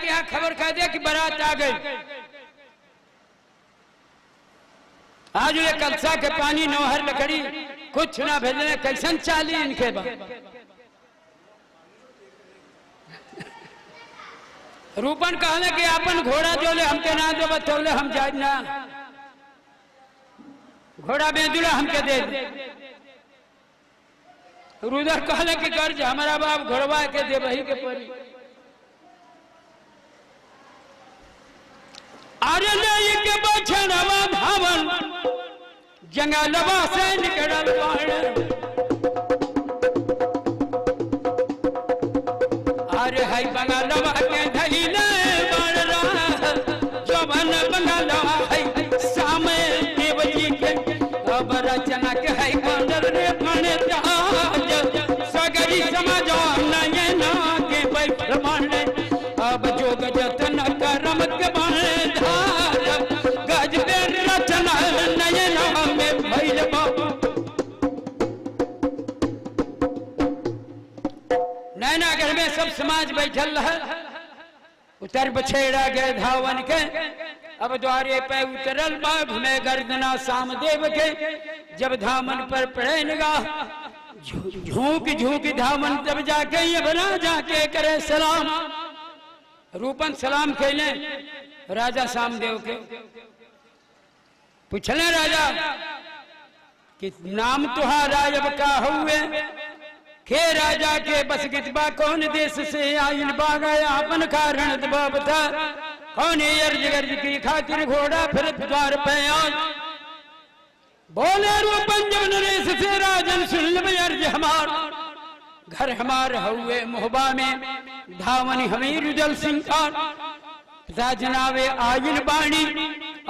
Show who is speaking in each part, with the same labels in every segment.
Speaker 1: के यहाँ खबर कह दे कि बारात आ गई। आज ये कलसा के पानी नौहर लकड़ी कुछ ना भेजने कैसन चाली इनके बाद। रूपन कहले कि अपन घोड़ा जो ले हमके ना दो बतौले हम जाए ना, घोड़ा बेदुला हमके दे दे। रुदर कहले कि कर्ज हमारा बाप घोड़वा के दे वही के परी। अरे ले के बछड़वा धावन जंगलवा से निकलल बाड़े। अरे हाय बंगालवा के धइले बड़रा जवन बंगालवा है सामे देव जी के। अब रचना के है बंदर रे फणे ताज सगरी समाज नयना के बैठ माने। अब जोग जतन करम के बाणे धार गज पे रचना नयना में भइल बाबा। नैनागढ़ में सब समाज बैठल है। उतर बछेड़ा गए धावन के। अब द्वारे पे उतरल बाघ में गर्दना सामदेव के। जब धामन पर पड़े निगाह झूक झूक धामन तब जाके ये बना जाके करे सलाम। रूपन सलाम कहले राजा सामदेव के। पूछले राजा कि नाम तुहारा अब का हुए के राजा के बस गितबा कौन देश से आइल बागया अपन कारण दबा बता। कौन अर्ज गर्ज की खातिर घोड़ा फिर द्वार पे आज। बोले रूपन जब नरेश से राजन सुन ले अर्ज हमार। घर हमार हुए मोहबा में धावन हमीर जल सिंकार। पिता जनावे आइल बाणी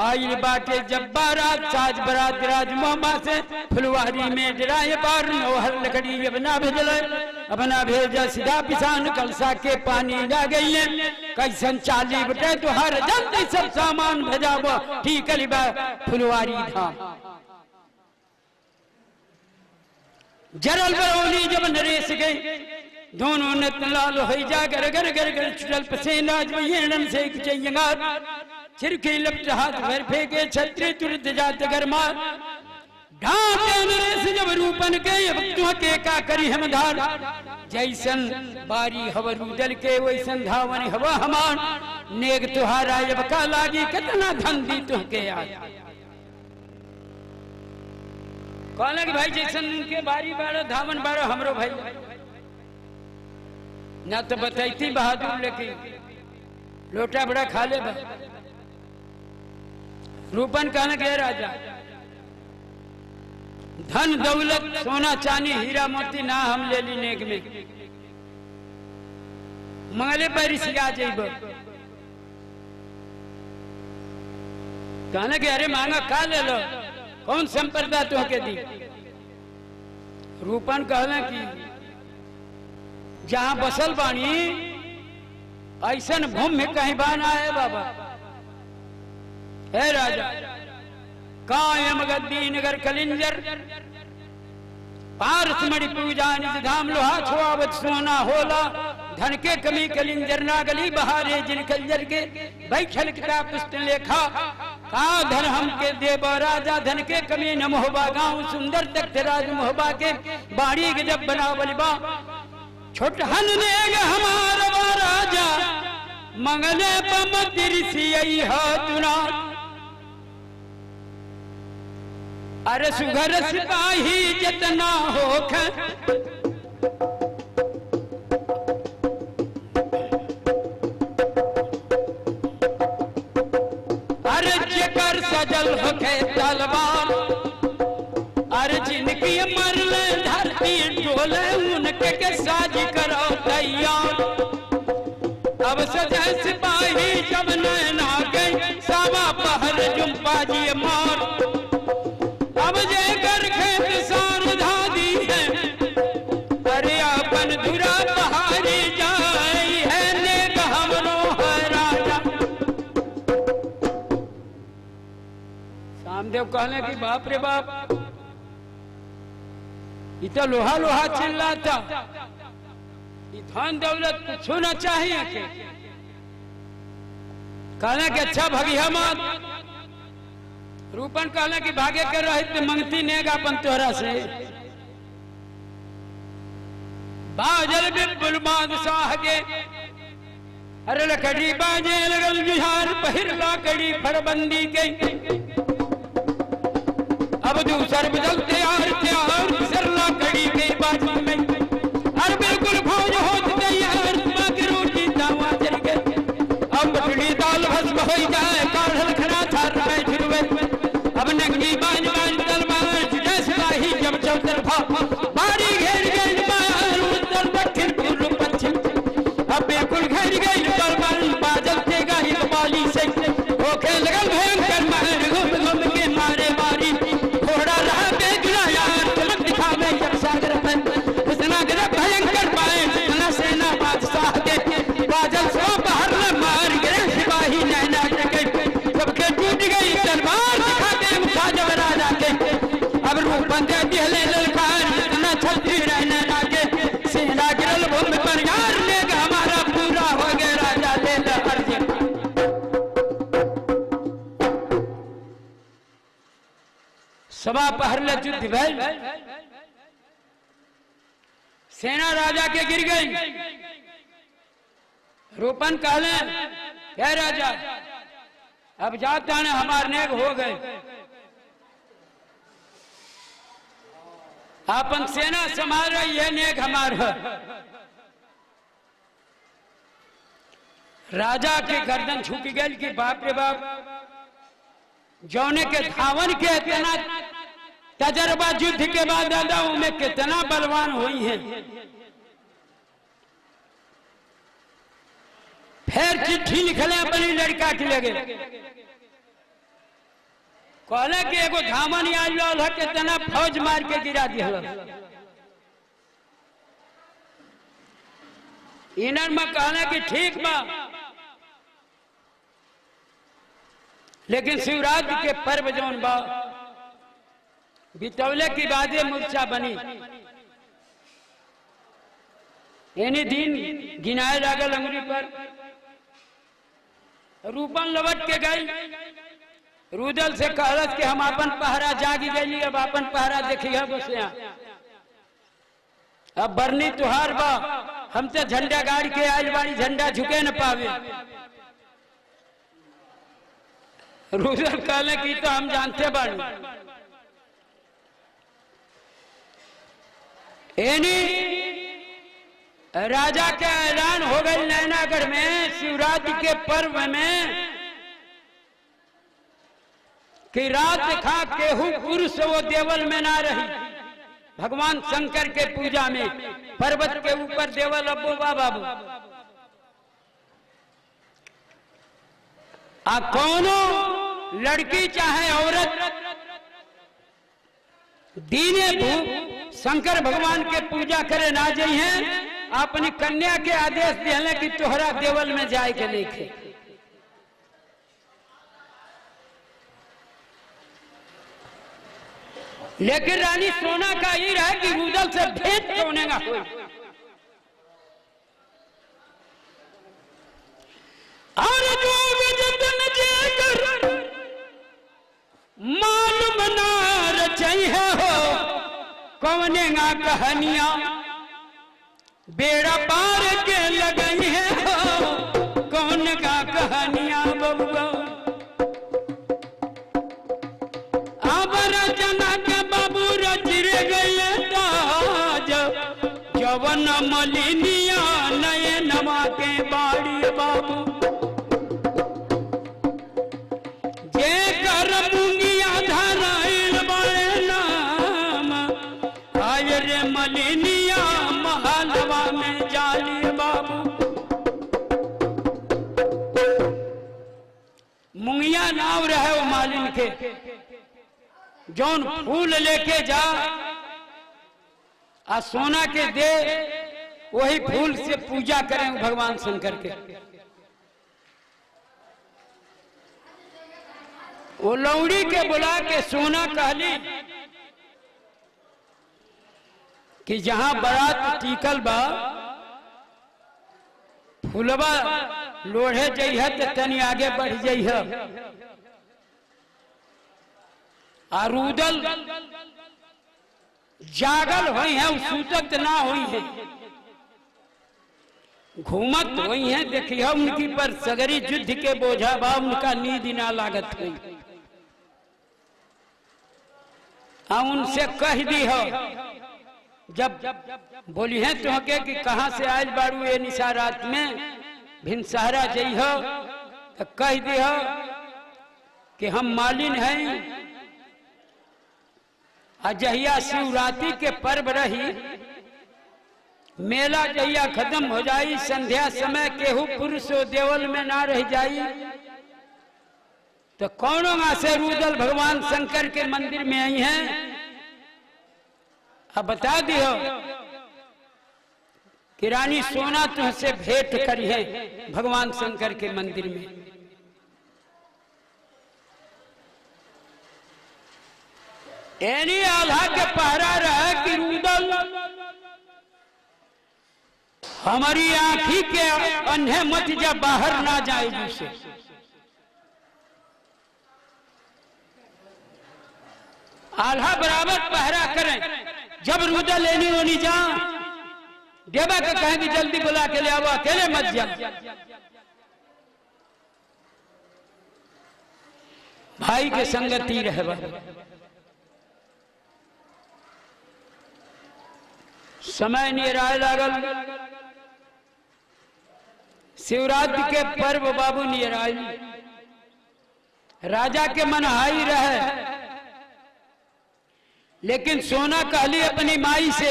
Speaker 1: आइल बाटे जब बारात साज बरात राज मोहबा से फुलवारी में डराए बार नौहर लकड़ी अपना भेजल अपना भेजा सीधा पिसान कलसा के पानी ला गई है। कैसन चाली बटे तुहार जल्दी सब सामान भेजाबो ठीक लिबा फुलवारी धाम। जरल बरौनी जब नरेश गई दोनों ने लाल हो जा गर गर गर गर चुटल पसेना जयन से चयंगार। चिरके लपट हाथ भर फेंके छत्री तुरंत जात गरमा। ढाके नरेश जब रूपन के अब तुहके का करी हम धार। जैसन बारी हवर उदल के वैसन धावन हवा हमार। नेग तुहारा अब का लागी कितना धन दी तुहके आज। कहले कि भाई जैसन के बारी बारो धावन बारो हमरो भाई ना तो बताइती बहादुर लेकिन लोटा बड़ा खा ले। रूपन कहने के राजा धन दौलत सोना चांदी हीरा मोती ना हम ले ली नेक में मंगले पर सिया जेब। कहने के अरे मांगा का ले लो कौन संप्रदा तुहके दी। रूपन कहले कि जहां बसल बानी ऐसन भूमि कहीं बाना है बाबा। हे राजा कायम गद्दी नगर कलिंजर पारस मणि पूजा निज धाम लोहा छुआवत सोना होला। धन के कमी कलिंजर नागली बहारे जिन कलिंजर के बैठल किताब पुस्तक लेखा। का धन हम के देव राजा धन के कमी न मोहबा गाँव सुंदर तख्त राज मोहबा के बाड़ी के जब बनावल बा। छोटहन नेग हमारा राजा मंगले पमतिर सियई हाथुना। अरे सुघर सिपाही जितना होख अरे जेकर सजल होके तलवार। अरे जिनकी मरले धरती डोले उनके के साज करो तैयार। अब सजा सिपाही जब नैना गई सावा पहर जुम्पा जी मार। अब जेकर खेत सार धादी है अरे अपन धुरा पहाड़ी जाई है नेक हमरो है राजा। सामदेव कहले कि बाप रे बाप इतना लोहा लोहा चिल्लाता। धन दौलत कुछ ना चाहिए के कहले कि अच्छा भगिया मत। रूपन कहले कि भागे कर रही तो मंगती नेगा अपन तोहरा से। बाजल बिपुल बादशाह के अरे लकड़ी बाजे लगल जुझार पहिर लाकड़ी फड़बंदी के। अब दूसर बदल तैयार सर लाकड़ी के बाजू में अरे बिल्कुल फौज हो तैयार बाकी रोटी दावा चल गए। अब बटड़ी दाल भस्म हो जाए काढ़ल खड़ा था रहे फिरवे। अब नंगी बाज बाज तलवार जुटे सिपाही जब चौतरफा बारी घेर गई मार उत्तर दक्षिण पूर्व पश्चिम। अब बिल्कुल घेर गई तलवार बाजल देगा इकबाली से होके लगल भयंकर मार घूम घूम के मारे मारी। घोड़ा रहा बेगुना यार चमक दिखावे जब सागर में इतना गिरफ भयंकर पाए इतना सेना बादशाह के। बादल सो बाहर न मार गिरे सिपाही नैना टके सबके टूट गई तलवार दिखाते मुखा जब राजा के। अब रूपन दे दिहले ललकार इतना छत्री रहने लागे सेना गिरल भूमि पर यार लेगा हमारा पूरा हो गया राजा ले अर्ज। सभा पहरले युद्ध भइल सेना राजा के गिर गई। रूपन कहले क्या राजा अब जाता ने हमार नेग हो गए। आपन सेना संभाल रही है नेग हमार है। राजा के गर्दन झुक गई कि बाप रे बाप जौने के धावन के इतना तजर्बा युद्ध के बाद दादाओं में कितना बलवान हुई हैं। फिर चिट्ठी लिखले अपनी लड़का के लगे कहले कि एगो धामन आयल है कितना फौज मार के गिरा दिया। इनर में कहले कि ठीक बा लेकिन शिवरात्रि के पर्व जौन बा बितौले की बादे मूर्छा बनी। यानी दिन गिनाए लागल अंगुरी पर। रूपन लौट के गई रुदल से कहलत कि हम अपन पहरा जागी गई अब अपन पहरा देखिए बसिया। अब बरनी तुहार बा हम तो झंडा गाड़ के आयल बाड़ी झंडा झुके न पावे। रुदल कहले कि तो हम जानते बाड़ी। यानी राजा का ऐलान हो गई नैनागढ़ में शिवरात्रि के पर्व में कि रात खा केहू पुरुष वो देवल में ना रही। भगवान शंकर के पूजा में पर्वत के ऊपर देवल अब्बू बाबू आ कौनो लड़की चाहे औरत दीने भू शंकर भगवान के पूजा करे ना जाई हैं अपनी कन्या के आदेश दिले कि तोहरा देवल में जाए के लेके। लेकिन रानी सोना का ये रहा कि रुदल से भेंट सोने का कोई और जो जतन जेकर मालूम ना रचैया हो कौने गा कहानियां बेड़ा पार के लगई है हो कौन का कहानियां बबुआ। अब रचना के बाबू रच गए ताज जवन मलिनिया नए नमा के बाड़ी बाबू। जे कर मुंगिया धराइल बड़े नाम आय रे मलिनिया महालवा में जाली बाबू। मुंगिया नाव रहे वो मालिन के जौन फूल लेके जा आ सोना के दे वही फूल से पूजा करें भगवान शंकर के। वो लौड़ी के बुला के सोना कहली कि जहां बारात टिकल बा फूलबा लोढ़े जइह तो तनी आगे बढ़ जइह। आ रुदल जागल हुई है, सूतत ना हुई है, घूमत हुई है। देखिए उनकी पर सगरी युद्ध के बोझा बा, उनका नींद ना लागत हुई। उनसे कह दी हो, जब बोली है तो कि कहां से आज बारू ये निशा रात में भिनसहरा जई हो, तो कह दी हो कि हम मालिन हैं। जहिया शिवरात्रि के पर्व रही, मेला जहिया खत्म हो जाई, संध्या समय केहू पुरुषो देवल में ना रह जाई, तो कौनों से रुदल भगवान शंकर के मंदिर में आई हैं। अब बता दियो कि रानी सोना तुझसे भेंट करी है भगवान शंकर के मंदिर में। एनी आल्हा के पहरा रहा कि रुदल हमारी आंखी के अन्हे मत जा, बाहर ना जाए जिसे। आल्हा बराबर पहरा करें। जब रुदल लेनी होनी जा, देवा का कहें कि जल्दी बुला के ले आओ, अकेले मत जा। भाई के संगति रहे। समय निराय लागल, शिवरात्रि के पर्व बाबू निराय, राजा के मन हाई रहे। लेकिन सोना कहली अपनी माई से,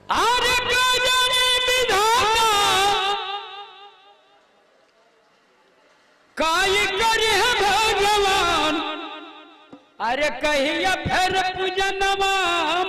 Speaker 1: आरे काई करे भगवान, अरे कहिया फिर पूजनवा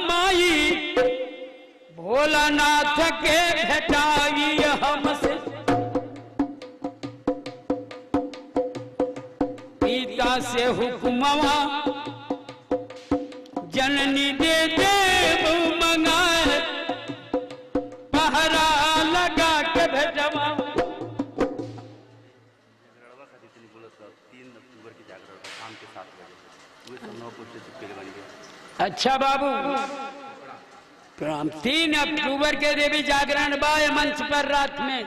Speaker 1: माई, भोलानाथ के भेटाई हमसे। पिता से हुक्मवा जननी दे देव मंगाए, पहरा लगा के भेजवा।
Speaker 2: 3 अक्टूबर की जागरण शाम के 7 बजे 9 से चुपके बन गए।
Speaker 1: अच्छा बाबू प्रणाम। 3 अक्टूबर के देवी जागरण बाय मंच पर रात में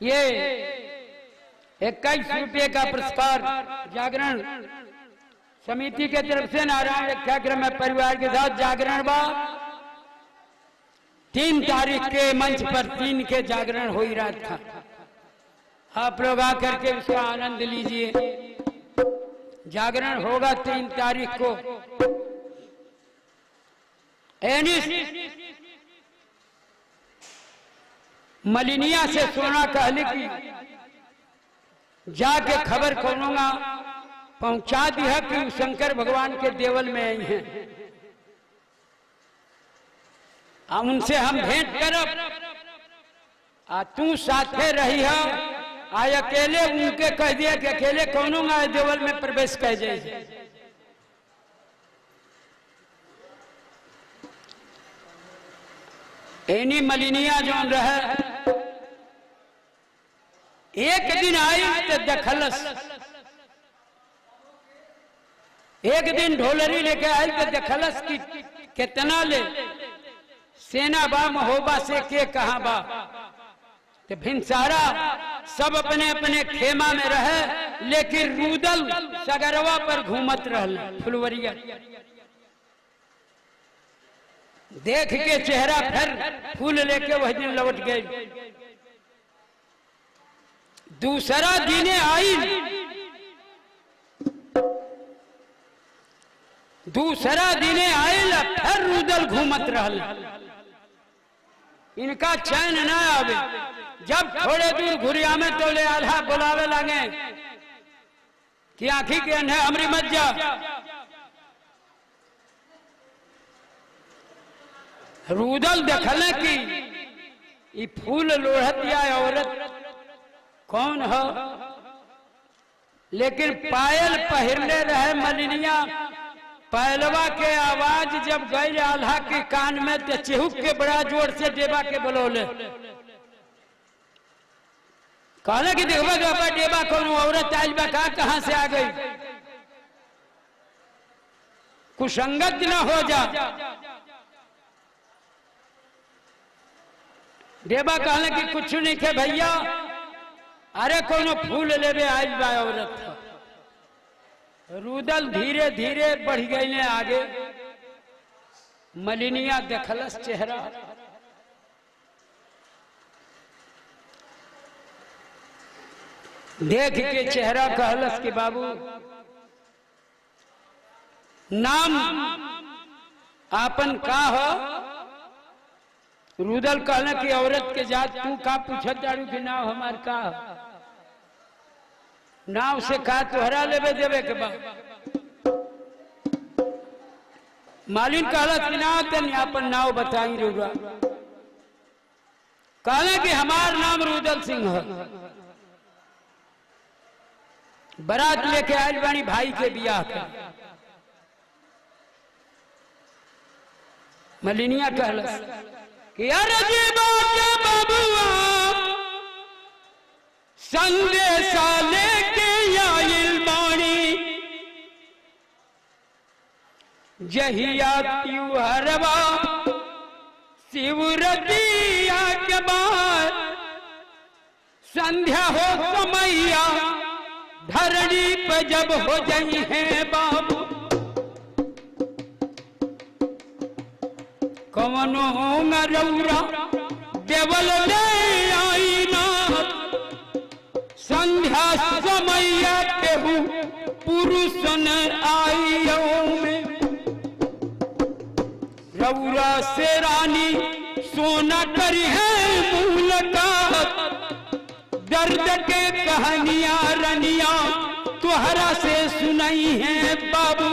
Speaker 1: ये 21 रुपये का पुरस्कार जागरण समिति के तरफ से नारायण व्याख्याक्रम में परिवार के साथ जागरण बा। 3 तारीख के मंच पर 3 के जागरण हो ही रात था। आप लोग आकर के उसका आनंद लीजिए। जागरण होगा 3 तारीख को। एनिस मलिनिया से सोना कहली की जाके खबर करूंगा, पहुंचा दी है कि शंकर भगवान के देवल में आई हैं। उनसे हम भेंट करब, तू साथे रही है। आय अकेले उनके कह दिया कि अकेले कौनों देवल में प्रवेश कर जाए। एनी मलिनिया जो रहे, एक दिन आई तो दखलस, एक दिन ढोलरी लेके आई तो दखलस की कितना ले सेना बा महोबा से के कहा बा। तो भिनसारा सब अपने अपने खेमा में रहे, लेकिन रुदल सगरवा पर घूमत रहल फुलवरिया। देख के चेहरा फिर फूल लेके वह दिन लौट गए। दूसरा दिने आई, दूसरा दिने आयल फिर रुदल घूमत रहल। इनका चैन न आवे। जब थोड़े दूर घुरिया में तो ले आल्हा बुलावे लगे कि आंखी के अन्हे हमरी मत जा। रुदल देखले कि ये फूल लोढ़त या औरत कौन हो, लेकिन पायल पहरले रहे मलिनिया, पहलवा के आवाज जब गई आल्हा के कान में तो चिहुक के बड़ा जोर से देवा के बोलोले, कहला कि देखबा बाबा देवा कोनो औरत आज बा कहां से आ गई, कुसंगत न हो जा। देवा कहले कि कुछ नहीं खे भैया, अरे कोनो फूल लेवे आज बा औरत। रुदल धीरे धीरे बढ़ गई ने आगे, मलिनिया देखलस चेहरा, देख के चेहरा कहलस कि बाबू नाम आपन का हो। रुदल कहले कि औरत के जात तू का पूछत जाड़ू कि नाव हमार का, नाव से का तोहरा लेवे देवे के बा। मालिन कहलत कि नाव तनी आपन नाव बताई रुआ। कहले कि हमार नाम रुदल सिंह है, बारात लेके आयल बानी भाई के बियाह का। मलिनिया कहलस कि अरे जी बात बबुआ संदेशा लेके आइल बानी, जहिया त्योहरवा शिवरतिया के बाद संध्या हो समैया धरणी पे जब हो जाई है बाबू, कवनो रौरा देवल ले आई ना, संध्या समैया केहू पुरुषन आइयो में, रौरा से रानी सोना करी है मुलाकात, दर्द के कहानियां रनिया तुहरा से सुनाई है बाबू।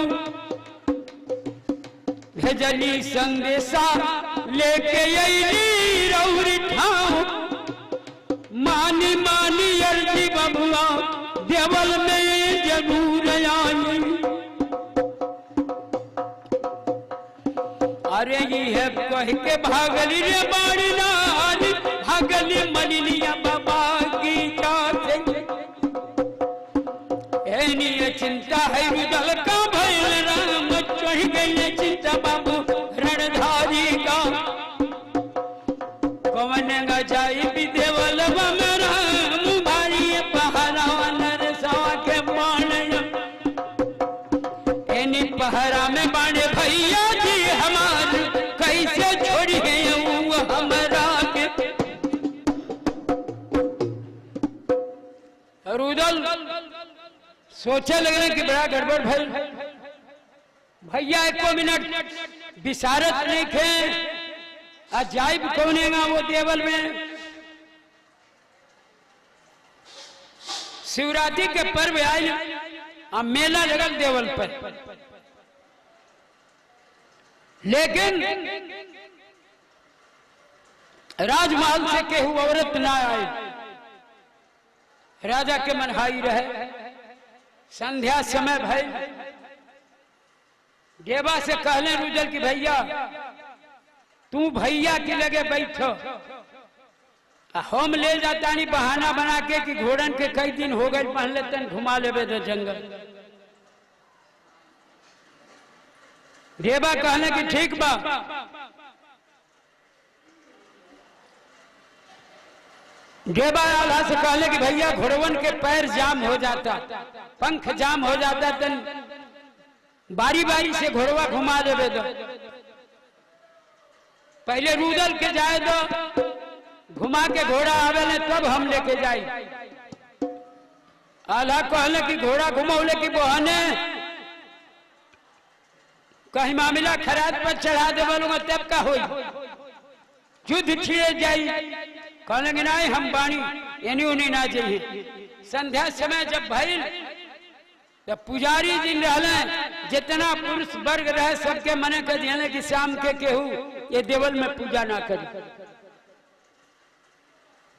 Speaker 1: भेजली संदेशा लेके अइली रौरी ठाव, मानी मानी अर्जी बबुआ देवल में जरूर आई। अरे ये कह के भागली रे बाड़ी नाज, भागली मलिनिया बाबा की चाचे। एनी चिंता है रुदल का भैल राम, चढ़ गई चिंता बाबू रणधारी का। कवन गजाई भी देवल बमरा भारी पहरा नरसा के बाण, एनी पहरा में बाणे भैया जी हमार, कैसे छोड़ गए वो हमरा के। रुदल सोचे लगे कि बड़ा गड़बड़ भइल, भैया एको मिनट विसारत नहीं थे, अजाइब कौनेगा वो देवल में। शिवरात्रि के पर्व आये, अब मेला लगल देवल पर, लेकिन राजमहल से केहू औरत ना आई, राजा के मनहाई रहे। संध्या समय भाई देवा से कहले रुदल की भैया तू भैया के लगे बैठो, हम ले जाता नहीं बहाना बना के कि घोड़न के कई दिन हो गए पहले तन घुमा लेवे तो जंगल। देवा कहने की ठीक बा। देवा आल्हा से कहले कि भैया घोड़वन के पैर जाम हो जाता, पंख जाम हो जाता, तन बारी बारी से घोड़वा घुमा देवे दो। पहले रुदल के जाए दो, घुमा के घोड़ा आवे ने तब हम लेके जाए। आल्हा कहले कि घोड़ा घुमौले की बहाने कहीं मामला खराब पर चढ़ा देवलूंगा तब का होई, युद्ध छिड़े जाई। कहने कि नहीं हम बाणी यानी उन्हें ना चाहिए। संध्या समय जब भइल जब पुजारी जी रहले, जितना पुरुष वर्ग रहे सबके मने कर दिए कि शाम के केहू ये देवल में पूजा ना करी।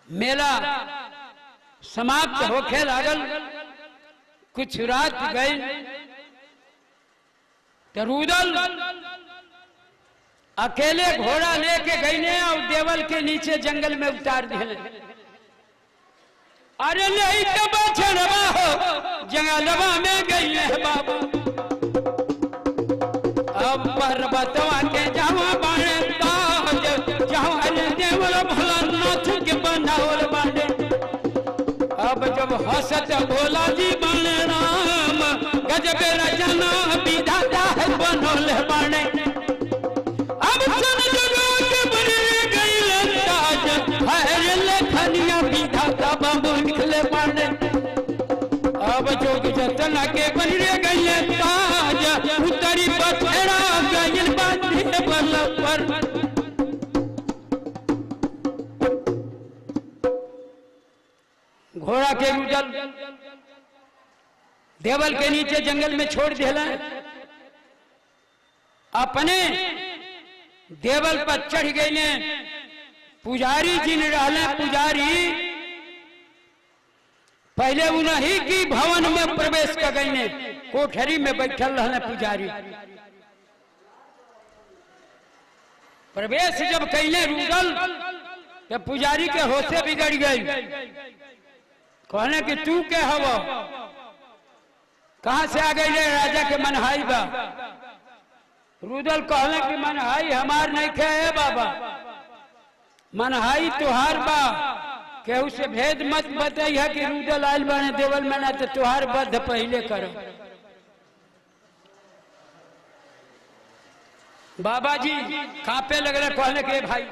Speaker 1: मेला समाप्त होके लागल, कुछ रात गई तो रुदल अकेले घोड़ा लेके गईले और देवल के नीचे जंगल में उतार दिले। अरे नहीं तो बछड़वा हो जंगलवा में गईले बाबू। अब पर्वतवा के जावा बाणे ताज जहाँ देवल भोलानाथ के बनावल बाणे। अब जब हंसत भोला जी बाणे राम गजब रचना विधाता है बनोल बाणे। अब सन जगह के बने गईले ताज हर लेखनिया विधाता बाबू निकले बाणे। अब जोग जतना के बने गईले ताज उतरी बछड़ा गईल बांधे बल पर। घोड़ा के रुदल देवल के नीचे जंगल में छोड़ दिला। अपने देवल पर चढ़ गए। पुजारी जी ने रहले पुजारी पहले उन्हीं की भवन में प्रवेश कर गए। कोठरी में बैठल रहले पुजारी। प्रवेश जब कैले रुदल तो पुजारी के होशे बिगड़ गई। कहने कि तू के हवो कहां से आ गई रे राजा के मनहाई बा। रुदल कहले कि मनहाई हमार नहीं खे है बाबा, मनहाई तुहार बा। केहू से भेद मत बताइए कि रुदल आयल बने देवल में ना तो तुहार बध पहले करो। बाबा जी कांपे लग रहे। कहने के भाई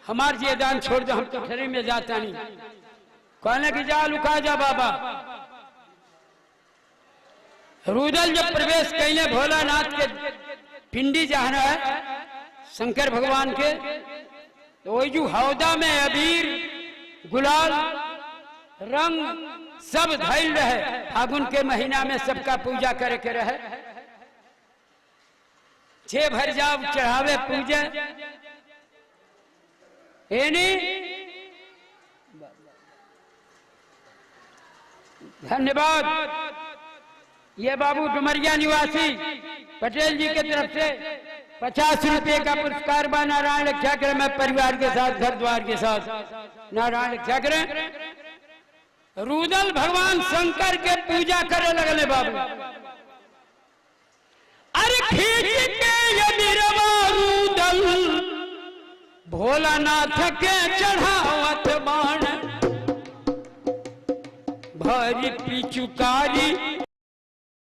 Speaker 1: हमार जी दान छोड़ दो, हम कोठरी में जाता नहीं। कहने की जा लुका जा बाबा। रुदल जब प्रवेश कैले भोलानाथ के पिंडी जहाँ है शंकर भगवान के, तो वही जो हौदा में अबीर गुलाल रंग सब धैल रहे। फागुन के महीना में सबका पूजा करे के रहे। छे भर जाओ चढ़ावे पूजे धन्यवाद। ये बाबू डुमरिया निवासी पटेल जी के तरफ से 50 रुपए का पुरस्कार बा। नारायण रक्षा करें। मैं परिवार के साथ घर द्वार के साथ नारायण रक्षा करें। रुदल भगवान शंकर के पूजा करे लगले बाबू। अरे खींच के यदि रुदल भोलानाथ के चढ़ावत बाण। भरी पिचुकारी